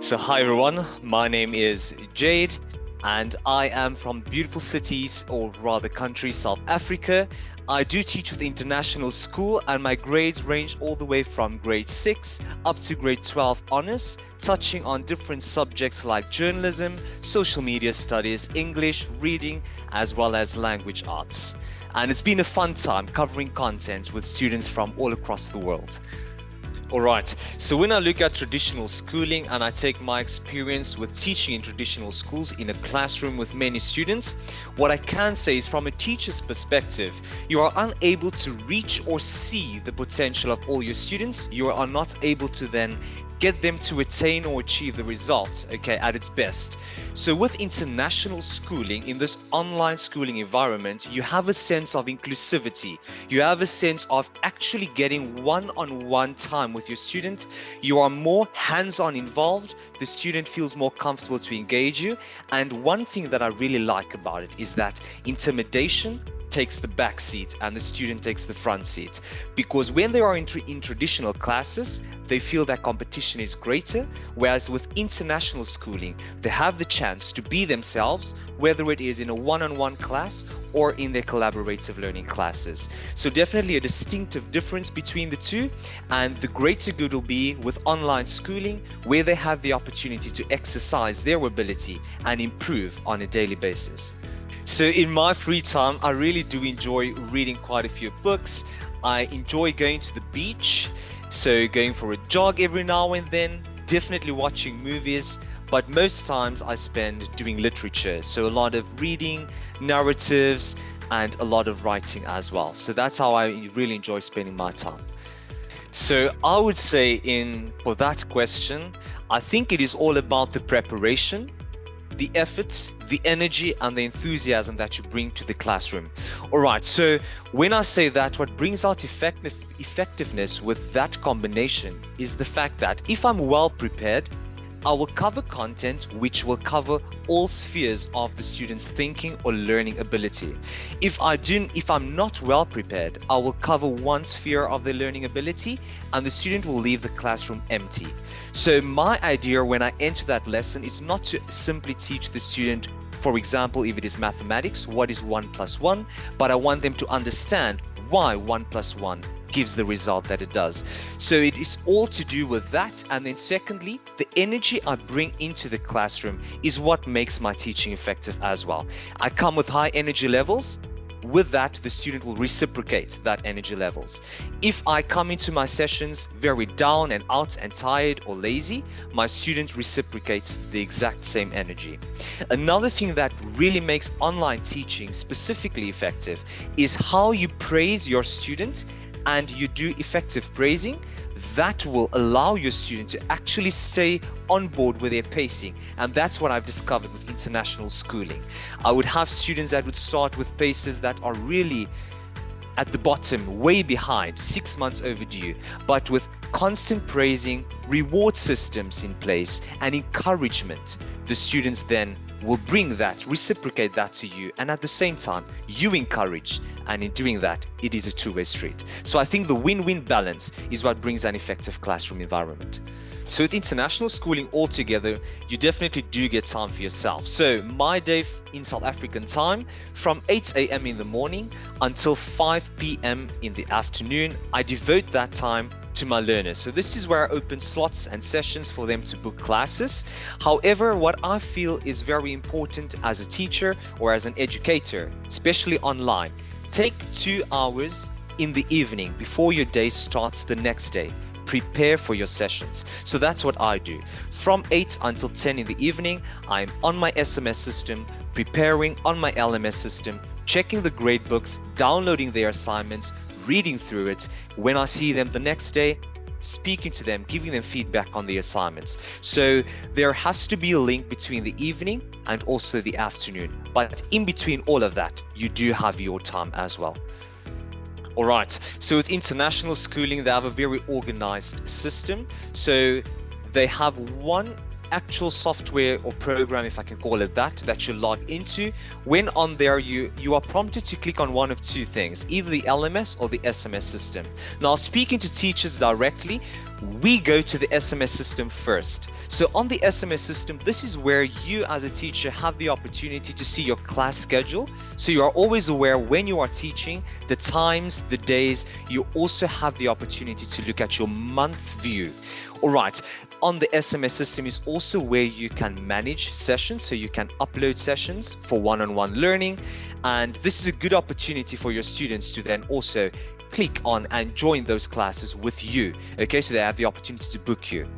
So hi everyone, my name is Jade and I am from the beautiful cities, or rather country, South Africa. I do teach with international school and my grades range all the way from grade 6 up to grade 12 honors, touching on different subjects like journalism, social media studies, English, reading, as well as language arts. And it's been a fun time covering content with students from all across the world. All right, so when I look at traditional schooling and I take my experience with teaching in traditional schools in a classroom with many students, what I can say is from a teacher's perspective, you are unable to reach or see the potential of all your students. You are not able to then get them to attain or achieve the results, at its best. So with international schooling, in this online schooling environment, you have a sense of inclusivity. You have a sense of actually getting one-on-one time with your student. You are more hands-on involved. The student feels more comfortable to engage you. And one thing that I really like about it is that intimidation takes the back seat and the student takes the front seat, because when they are in traditional classes, they feel that competition is greater, whereas with international schooling, they have the chance to be themselves, whether it is in a one-on-one class or in their collaborative learning classes. So definitely a distinctive difference between the two, and the greater good will be with online schooling, where they have the opportunity to exercise their ability and improve on a daily basis. So in my free time, I really do enjoy reading quite a few books. I enjoy going to the beach, so going for a jog every now and then, definitely watching movies, but most times I spend doing literature. So a lot of reading, narratives, and a lot of writing as well. So that's how I really enjoy spending my time. So I would say for that question, I think it is all about the preparation, the efforts, the energy, and the enthusiasm that you bring to the classroom. All right, so when I say that, what brings out effectiveness with that combination is the fact that if I'm well prepared, I will cover content which will cover all spheres of the student's thinking or learning ability. If I'm not well prepared, I will cover one sphere of the learning ability and the student will leave the classroom empty. So my idea when I enter that lesson is not to simply teach the student, for example, if it is mathematics, what is 1 plus 1, but I want them to understand why 1 plus 1 gives the result that it does. So it is all to do with that. And then secondly, the energy I bring into the classroom is what makes my teaching effective as well. I come with high energy levels. With that, the student will reciprocate that energy levels. If I come into my sessions very down and out and tired or lazy, my student reciprocates the exact same energy. Another thing that really makes online teaching specifically effective is how you praise your student and you do effective praising. That will allow your student to actually stay on board with their pacing. And that's what I've discovered with international schooling. I would have students that would start with paces that are really at the bottom, way behind, 6 months overdue, but with constant praising, reward systems in place, and encouragement, the students then will bring that, reciprocate that to you, and at the same time, you encourage, and in doing that, it is a two-way street. So I think the win-win balance is what brings an effective classroom environment. So with international schooling altogether, you definitely do get time for yourself. So my day in South African time, from 8 a.m. in the morning until 5 p.m. in the afternoon, I devote that time to my learners. So this is where I open slots and sessions for them to book classes. However, what I feel is very important as a teacher or as an educator, especially online, take 2 hours in the evening before your day starts the next day. Prepare for your sessions. So that's what I do. From 8 until 10 in the evening, I'm on my SMS system, preparing on my LMS system, checking the grade books, downloading their assignments, reading through it. When I see them the next day, speaking to them, giving them feedback on the assignments. So there has to be a link between the evening and also the afternoon. But in between all of that, you do have your time as well. All right, so with international schooling, they have a very organized system. So they have one actual software or program, if I can call it that you log into. When on there, you are prompted to click on one of two things, either the LMS or the SMS system. Now, speaking to teachers directly, we go to the SMS system first. So on the SMS system, this is where you as a teacher have the opportunity to see your class schedule. So you are always aware when you are teaching, the times, the days. You also have the opportunity to look at your month view. All right. On the SMS system is also where you can manage sessions. So you can upload sessions for one-on-one learning. And this is a good opportunity for your students to then also click on and join those classes with you. Okay, so they have the opportunity to book you.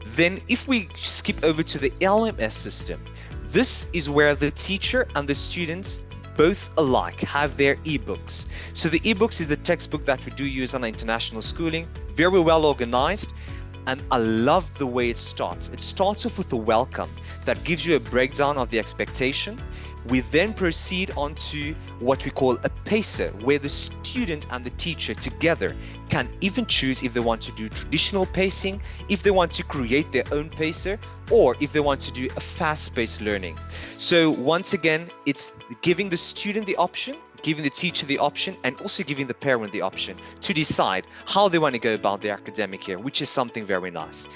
Then if we skip over to the LMS system, this is where the teacher and the students both alike have their ebooks. So the ebooks is the textbook that we do use on international schooling, very well organized. And I love the way it starts. It starts off with a welcome that gives you a breakdown of the expectation. We then proceed on to what we call a pacer, where the student and the teacher together can even choose if they want to do traditional pacing, if they want to create their own pacer, or if they want to do a fast-paced learning. So once again, it's giving the student the option, giving the teacher the option, and also giving the parent the option to decide how they want to go about their academic year, which is something very nice.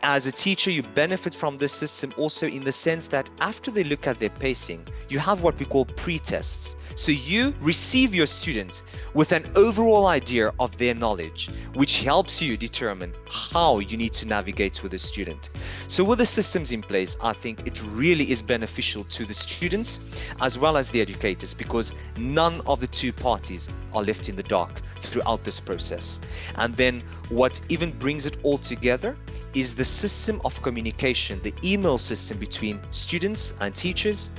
As a teacher, you benefit from this system also in the sense that after they look at their pacing, you have what we call pre-tests. So you receive your students with an overall idea of their knowledge, which helps you determine how you need to navigate with the student. So with the systems in place, I think it really is beneficial to the students as well as the educators, because none of the two parties are left in the dark throughout this process. And then what even brings it all together is the system of communication, the email system between students and teachers,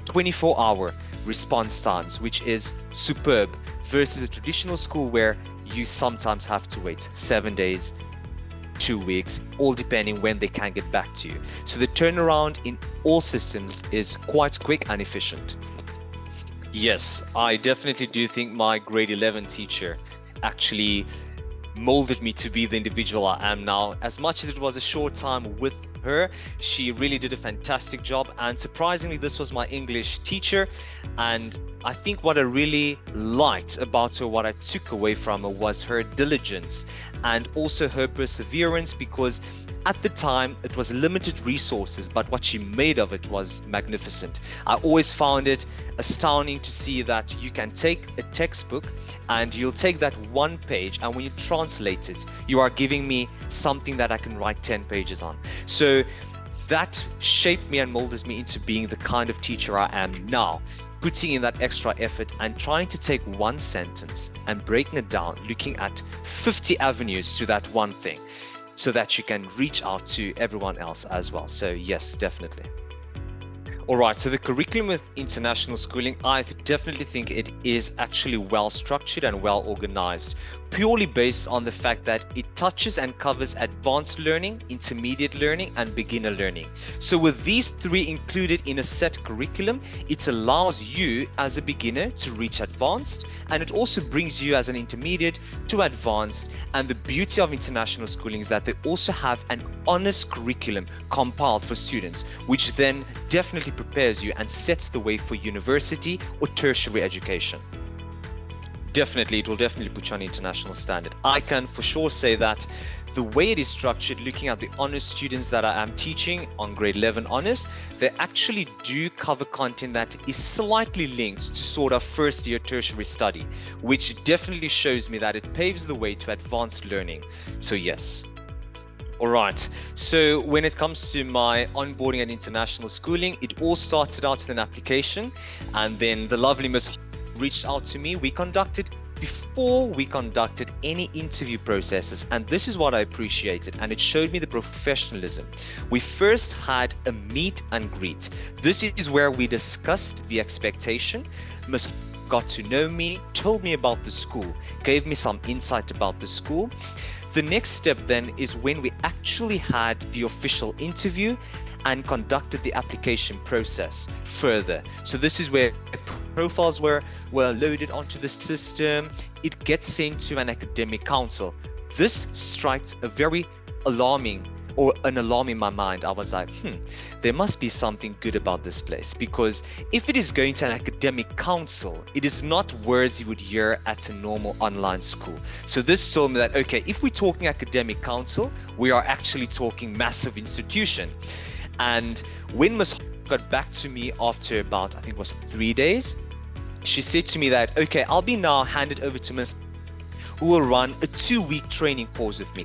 24-hour response times, which is superb versus a traditional school where you sometimes have to wait 7 days, 2 weeks, all depending when they can get back to you. So the turnaround in all systems is quite quick and efficient. Yes, I definitely do think my grade 11 teacher actually molded me to be the individual I am now. As much as it was a short time with her, she really did a fantastic job. And surprisingly, this was my English teacher. And I think what I really liked about her, what I took away from her, was her diligence and also her perseverance, because at the time it was limited resources, but what she made of it was magnificent. I always found it astounding to see that you can take a textbook and you'll take that one page, and when you translate it, you are giving me something that I can write 10 pages on. So that shaped me and molded me into being the kind of teacher I am now, putting in that extra effort and trying to take one sentence and breaking it down, looking at 50 avenues to that one thing, so that you can reach out to everyone else as well. So yes, definitely. All right, so the curriculum with international schooling, I definitely think it is actually well structured and well organized, purely based on the fact that it touches and covers advanced learning, intermediate learning, and beginner learning. So with these three included in a set curriculum, it allows you as a beginner to reach advanced, and it also brings you as an intermediate to advanced. And the beauty of international schooling is that they also have an honest curriculum compiled for students, which then definitely prepares you and sets the way for university or tertiary education. Definitely, it will definitely put you on international standard. I can for sure say that the way it is structured, looking at the honors students that I am teaching on grade 11 honors, they actually do cover content that is slightly linked to sort of first year tertiary study, which definitely shows me that it paves the way to advanced learning. So yes. All right, so when it comes to my onboarding and international schooling, it all started out with an application, and then the lovely Miss reached out to me. Before we conducted any interview processes, and this is what I appreciated, and it showed me the professionalism. We first had a meet and greet. This is where we discussed the expectation. Miss got to know me, told me about the school, gave me some insight about the school. The next step then is when we actually had the official interview and conducted the application process further. So this is where profiles were loaded onto the system. It gets sent to an academic council. This strikes a very alarming or an alarm in my mind. I was like, there must be something good about this place, because if it is going to an academic council, it is not words you would hear at a normal online school. So this told me that, okay, if we're talking academic council, we are actually talking massive institution. And when Ms. got back to me after about, I think it was 3 days, she said to me that, okay, I'll be now handed over to Ms. who will run a 2-week training course with me.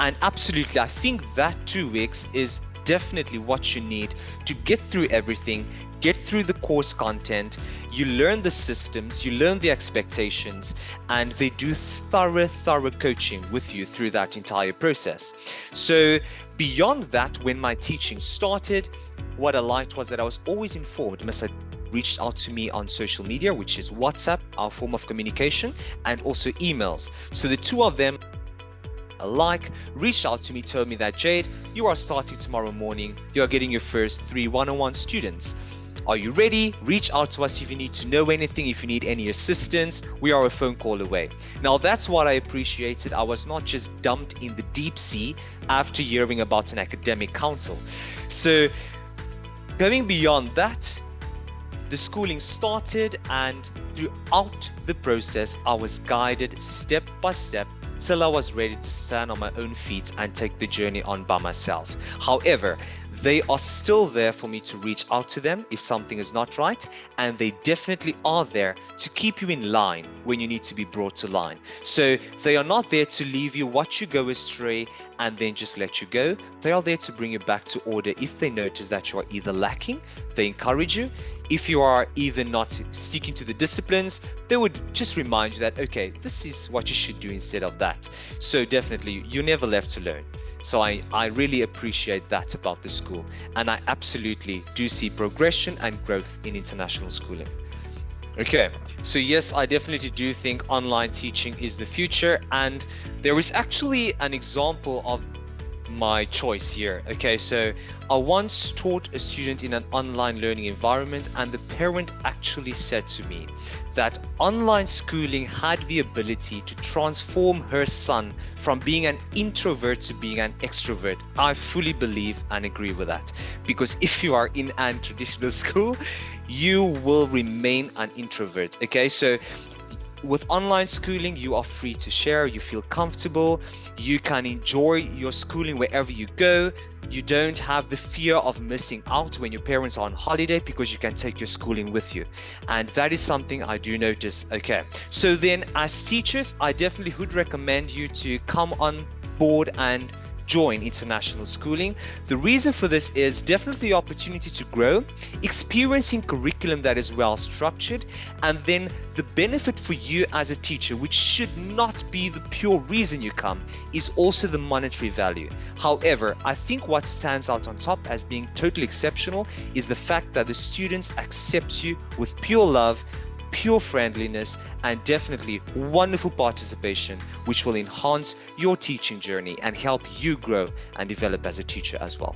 And absolutely, I think that 2 weeks is definitely what you need to get through everything, get through the course content. You learn the systems, you learn the expectations, and they do thorough coaching with you through that entire process. So beyond that, when my teaching started, what I liked was that I was always informed. Ms. reached out to me on social media, which is WhatsApp, our form of communication, and also emails. So the two of them alike reached out to me, told me that, Jade, you are starting tomorrow morning. You are getting your first 3 one-on-one students. Are you ready? Reach out to us if you need to know anything, if you need any assistance. We are a phone call away. Now, that's what I appreciated. I was not just dumped in the deep sea after hearing about an academic council. So going beyond that, the schooling started, and throughout the process, I was guided step by step till I was ready to stand on my own feet and take the journey on by myself. However, they are still there for me to reach out to them if something is not right, and they definitely are there to keep you in line when you need to be brought to line. So they are not there to leave you, watch you go astray, and then just let you go. They are there to bring you back to order if they notice that you are either lacking. They encourage you. If you are either not sticking to the disciplines, they would just remind you that, okay, this is what you should do instead of that. So definitely, you're never left to learn. So I really appreciate that about the school, and I absolutely do see progression and growth in international schooling. Okay, so yes, I definitely do think online teaching is the future, and there is actually an example of my choice here. Okay, so I once taught a student in an online learning environment, and the parent actually said to me that online schooling had the ability to transform her son from being an introvert to being an extrovert. I fully believe and agree with that, because if you are in a traditional school, you will remain an introvert. Okay, so with online schooling, you are free to share, you feel comfortable, you can enjoy your schooling wherever you go. You don't have the fear of missing out when your parents are on holiday, because you can take your schooling with you. And that is something I do notice. Okay, so then as teachers, I definitely would recommend you to come on board and join international schooling. The reason for this is definitely the opportunity to grow, experiencing curriculum that is well structured, and then the benefit for you as a teacher, which should not be the pure reason you come, is also the monetary value. However, I think what stands out on top as being totally exceptional is the fact that the students accept you with pure love, pure friendliness, and definitely wonderful participation, which will enhance your teaching journey and help you grow and develop as a teacher as well.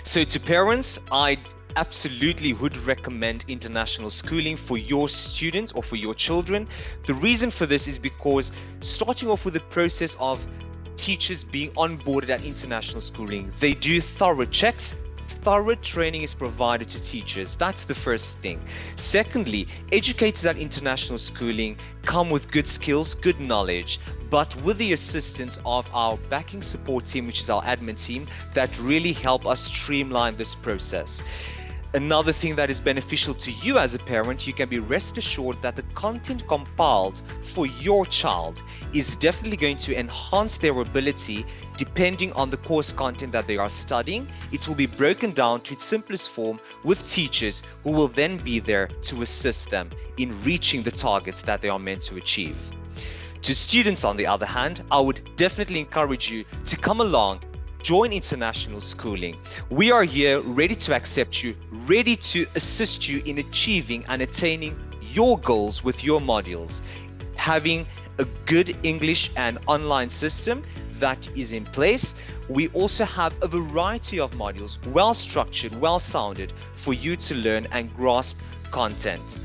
So to parents, I absolutely would recommend international schooling for your students or for your children. The reason for this is because starting off with the process of teachers being onboarded at international schooling, they do thorough checks. Thorough training is provided to teachers. That's the first thing. Secondly, educators at international schooling come with good skills, good knowledge, but with the assistance of our backing support team, which is our admin team, that really help us streamline this process. Another thing that is beneficial to you as a parent, you can be rest assured that the content compiled for your child is definitely going to enhance their ability depending on the course content that they are studying. It will be broken down to its simplest form with teachers who will then be there to assist them in reaching the targets that they are meant to achieve. To students, on the other hand, I would definitely encourage you to come along, join international schooling. We are here ready to accept you, ready to assist you in achieving and attaining your goals with your modules. Having a good English and online system that is in place, we also have a variety of modules, well structured, well sounded, for you to learn and grasp content.